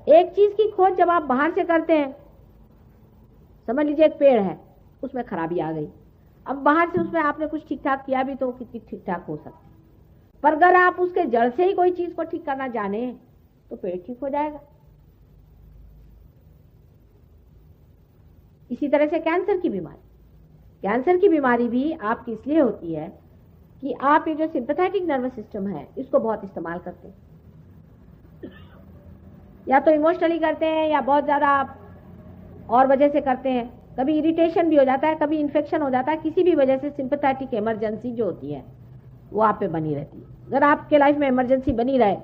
एक चीज की खोज जब आप बाहर से करते हैं, समझ लीजिए एक पेड़ है, उसमें खराबी आ गई, अब बाहर से उसमें आपने कुछ ठीक ठाक किया भी तो कितनी ठीक ठाक हो सकती, पर अगर आप उसके जड़ से ही कोई चीज को ठीक करना जाने तो पेड़ ठीक हो जाएगा। इसी तरह से कैंसर की बीमारी भी आपकी इसलिए होती है कि आप ये जो सिंपैथेटिक नर्वस सिस्टम है इसको बहुत इस्तेमाल करते हैं, या तो इमोशनली करते हैं या बहुत ज्यादा आप और वजह से करते हैं। कभी इरिटेशन भी हो जाता है, कभी इन्फेक्शन हो जाता है, किसी भी वजह से सिंपैथेटिक इमरजेंसी जो होती है वो आप पे बनी रहती है। अगर आपके लाइफ में इमरजेंसी बनी रहे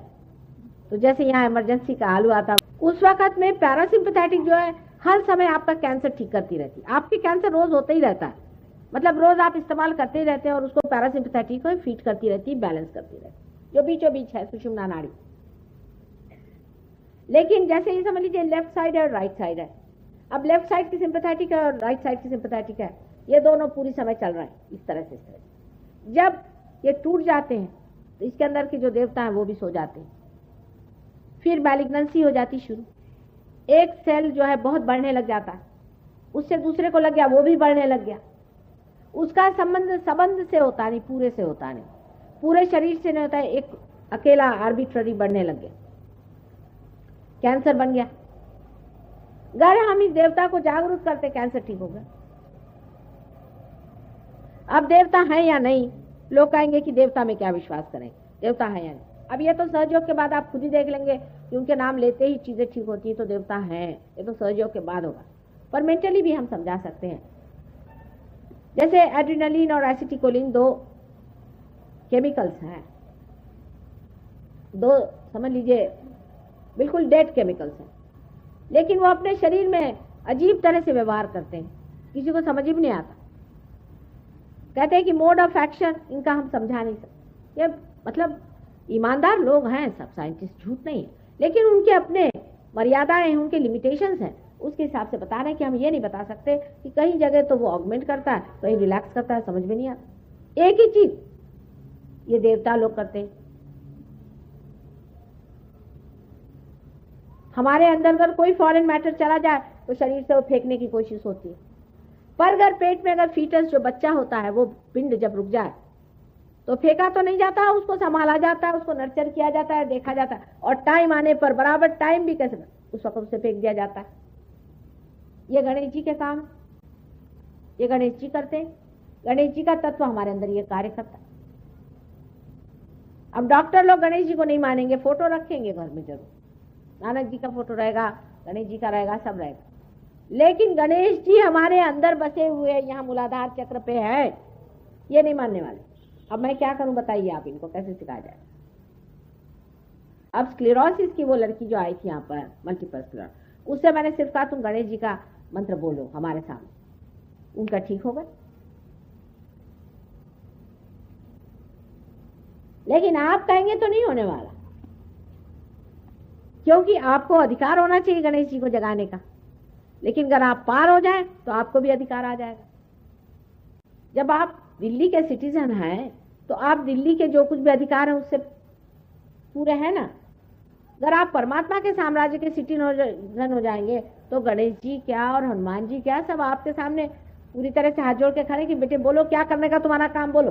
तो जैसे यहाँ इमरजेंसी का हाल हुआ था, उस वक्त में पैरासिम्पैथेटिक जो है हर समय आपका कैंसर ठीक करती रहती है। आपके कैंसर रोज होता ही रहता है, मतलब रोज आप इस्तेमाल करते ही रहते हैं और उसको पैरासिम्पैथेटिक को फीड करती रहती है, बैलेंस करती रहती है, जो बीचों बीच है सुषुम्ना नाड़ी। लेकिन जैसे ये समझ लीजिए लेफ्ट साइड है और राइट साइड है। अब लेफ्ट साइड की सिंपैथेटिक है और राइट साइड की सिंपैथेटिक है, ये दोनों पूरी समय चल रहे हैं इस तरह से। जब ये टूट जाते हैं तो इसके अंदर के जो देवता हैं वो भी सो जाते हैं, फिर मैलिग्नेंसी हो जाती शुरू। एक सेल जो है बहुत बढ़ने लग जाता है, उससे दूसरे को लग गया, वो भी बढ़ने लग गया। उसका संबंध से होता नहीं, पूरे से होता नहीं, पूरे शरीर से नहीं होता है, एक अकेला आर्बिट्ररी बढ़ने लग गया, कैंसर बन गया। अगर हम इस देवता को जागरूक करते कैंसर ठीक होगा। अब देवता है या नहीं, लोग कहेंगे कि देवता में क्या विश्वास करें, देवता है या नहीं। अब ये तो सहयोग के बाद आप खुद ही देख लेंगे कि उनके नाम लेते ही चीजें ठीक होती है, तो देवता है, ये तो सहयोग के बाद होगा। पर मेंटली भी हम समझा सकते हैं। जैसे एड्रेनलिन और एसिटिकोलिन 2 केमिकल्स हैं, 2 समझ लीजिए बिल्कुल डेड केमिकल्स हैं, लेकिन वो अपने शरीर में अजीब तरह से व्यवहार करते हैं, किसी को समझ ही नहीं आता। कहते हैं कि मोड ऑफ एक्शन इनका हम समझा नहीं सकते। ये मतलब ईमानदार लोग हैं सब, साइंटिस्ट, झूठ नहीं है, लेकिन उनके अपने मर्यादाएं हैं, उनके लिमिटेशंस हैं, उसके हिसाब से बता रहे हैं कि हम ये नहीं बता सकते कि कहीं जगह तो वो ऑगमेंट करता है, कहीं रिलैक्स करता है, समझ में नहीं आता। एक ही चीज ये देवता लोग करते हैं। हमारे अंदर अगर कोई फॉरेन मैटर चला जाए तो शरीर से वो फेंकने की कोशिश होती है, पर अगर पेट में अगर फीटस जो बच्चा होता है वो पिंड जब रुक जाए तो फेंका तो नहीं जाता, उसको संभाला जाता है, उसको नर्चर किया जाता है, देखा जाता है, और टाइम आने पर बराबर टाइम भी कैसे उस वक्त उसे फेंक दिया जाता है। ये गणेश जी के काम, ये गणेश जी करते हैं। गणेश जी का तत्व हमारे अंदर ये कार्य करता है। अब डॉक्टर लोग गणेश जी को नहीं मानेंगे, फोटो रखेंगे घर में जरूर, नानक जी का फोटो रहेगा, गणेश जी का रहेगा, सब रहेगा, लेकिन गणेश जी हमारे अंदर बसे हुए यहाँ मूलाधार चक्र पे है, ये नहीं मानने वाले। अब मैं क्या करूं बताइए, आप इनको कैसे सिखाया जाए। अब स्क्लेरोसिस की वो लड़की जो आई थी यहाँ पर, मल्टीपल स्क्लेरोसिस, उससे मैंने सिर्फ कहा तुम गणेश जी का मंत्र बोलो हमारे सामने, उनका ठीक होगा। लेकिन आप कहेंगे तो नहीं होने वाला, क्योंकि आपको अधिकार होना चाहिए गणेश जी को जगाने का, लेकिन अगर आप पार हो जाए तो आपको भी अधिकार आ जाएगा। जब आप दिल्ली के सिटीजन हैं तो आप दिल्ली के जो कुछ भी अधिकार है उससे पूरे हैं ना। अगर आप परमात्मा के साम्राज्य के सिटीजन हो जाएंगे तो गणेश जी क्या और हनुमान जी क्या, सब आपके सामने पूरी तरह से हाथ जोड़ के खड़े कि बेटे बोलो क्या करने का तुम्हारा काम, बोलो,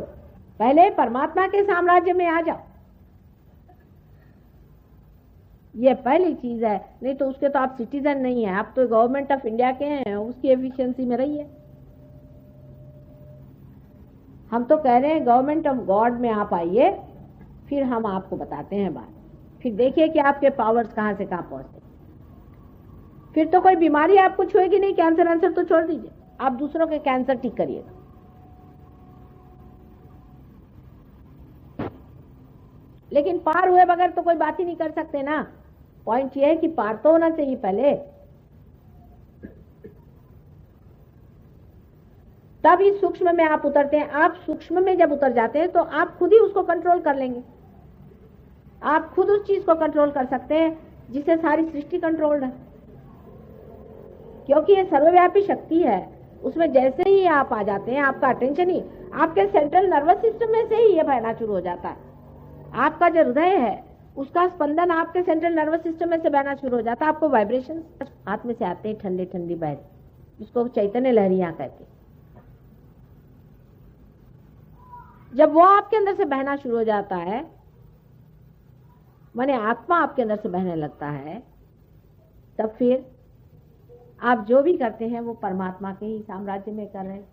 पहले परमात्मा के साम्राज्य में आ जाओ। ये पहली चीज है, नहीं तो उसके तो आप सिटीजन नहीं है, आप तो गवर्नमेंट ऑफ इंडिया के हैं, उसकी एफिशिएंसी में रहिए। हम तो कह रहे हैं गवर्नमेंट ऑफ गॉड में आप आइए, फिर हम आपको बताते हैं बात, फिर देखिए कि आपके पावर्स कहां से कहां पहुंचते। फिर तो कोई बीमारी आपको छुएगी नहीं, कैंसर आंसर तो छोड़ दीजिए, आप दूसरों के कैंसर ठीक करिएगा। लेकिन पार हुए बगैर तो कोई बात ही नहीं कर सकते ना। पॉइंट ये है कि पार तो होना चाहिए पहले, तब इस सूक्ष्म में आप उतरते हैं। आप सूक्ष्म में जब उतर जाते हैं तो आप खुद ही उसको कंट्रोल कर लेंगे, आप खुद उस चीज को कंट्रोल कर सकते हैं जिससे सारी सृष्टि कंट्रोल्ड है, क्योंकि ये सर्वव्यापी शक्ति है। उसमें जैसे ही आप आ जाते हैं, आपका अटेंशन ही आपके सेंट्रल नर्वस सिस्टम में से ही ये बहना शुरू हो जाता है। आपका जो हृदय है उसका स्पंदन आपके सेंट्रल नर्वस सिस्टम में से बहना शुरू हो जाता है। आपको वाइब्रेशन हाथ में से आते हैं, ठंडे ठंडी बहर, जिसको चैतन्य लहरियां कहते हैं। जब वो आपके अंदर से बहना शुरू हो जाता है, माने आत्मा आपके अंदर से बहने लगता है, तब फिर आप जो भी करते हैं वो परमात्मा के ही साम्राज्य में कर रहे हैं।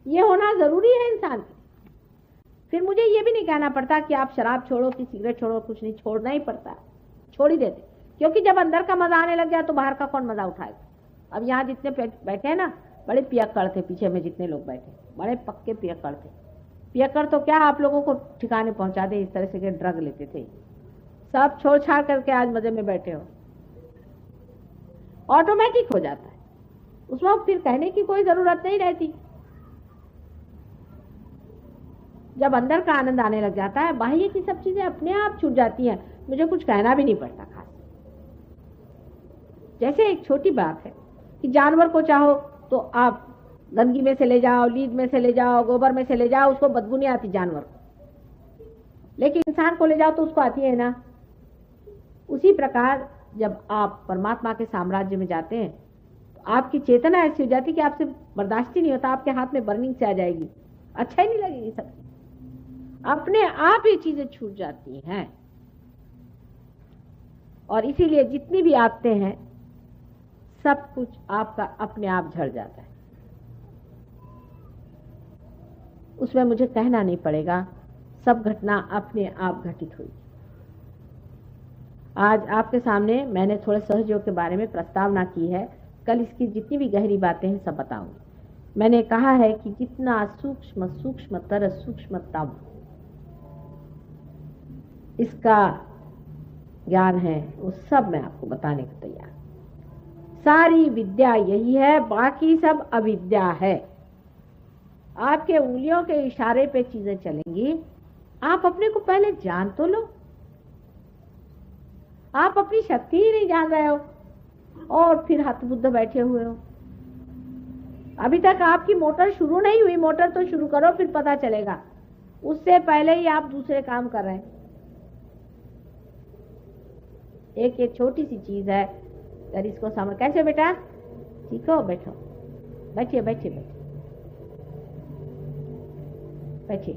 ये होना जरूरी है इंसान के। फिर मुझे ये भी नहीं कहना पड़ता कि आप शराब छोड़ो कि सिगरेट छोड़ो, कुछ नहीं, छोड़ना ही पड़ता, छोड़ ही देते, क्योंकि जब अंदर का मजा आने लग गया तो बाहर का कौन मजा उठाएगा। अब यहाँ जितने बैठे हैं ना, बड़े पियक्कड़ थे, पीछे में जितने लोग बैठे बड़े पक्के पियक्कड़ थे। पियक्कड़ तो क्या आप लोगों को ठिकाने पहुंचा दे, इस तरह से के ड्रग लेते थे, सब छोड़ छाड़ करके आज मजे में बैठे हो। ऑटोमेटिक हो जाता है, उसमें फिर कहने की कोई जरूरत नहीं रहती। जब अंदर का आनंद आने लग जाता है, बाह्य की सब चीजें अपने आप छूट जाती हैं, मुझे कुछ कहना भी नहीं पड़ता खास। जैसे एक छोटी बात है कि जानवर को चाहो तो आप गंदगी में से ले जाओ, लीद में से ले जाओ, गोबर में से ले जाओ, उसको बदबू नहीं आती जानवर को, लेकिन इंसान को ले जाओ तो उसको आती है ना। उसी प्रकार जब आप परमात्मा के साम्राज्य में जाते हैं तो आपकी चेतना ऐसी हो जाती है कि आपसे बर्दाश्त ही नहीं होता, आपके हाथ में बर्निंग से आ जाएगी, अच्छा ही नहीं लगेगी, सब अपने आप ये चीजें छूट जाती हैं। और इसीलिए जितनी भी आते हैं सब कुछ आपका अपने आप झड़ जाता है, उसमें मुझे कहना नहीं पड़ेगा, सब घटना अपने आप घटित हुई। आज आपके सामने मैंने थोड़े सहयोग के बारे में प्रस्तावना की है, कल इसकी जितनी भी गहरी बातें हैं सब बताऊंगी। मैंने कहा है कि जितना सूक्ष्म सूक्ष्मतर सूक्ष्मतम इसका ज्ञान है वो सब मैं आपको बताने को तैयार। सारी विद्या यही है, बाकी सब अविद्या है। आपके उंगलियों के इशारे पे चीजें चलेंगी, आप अपने को पहले जान तो लो। आप अपनी शक्ति ही नहीं जान रहे हो और फिर हतबुद्ध बैठे हुए हो। अभी तक आपकी मोटर शुरू नहीं हुई, मोटर तो शुरू करो फिर पता चलेगा, उससे पहले ही आप दूसरे काम कर रहे हैं। एक ये छोटी सी चीज है, अगर इसको समझ। कैसे बेटा, ठीक हो, बैठो, बैठिए बैठिए बैठिए बैठिए।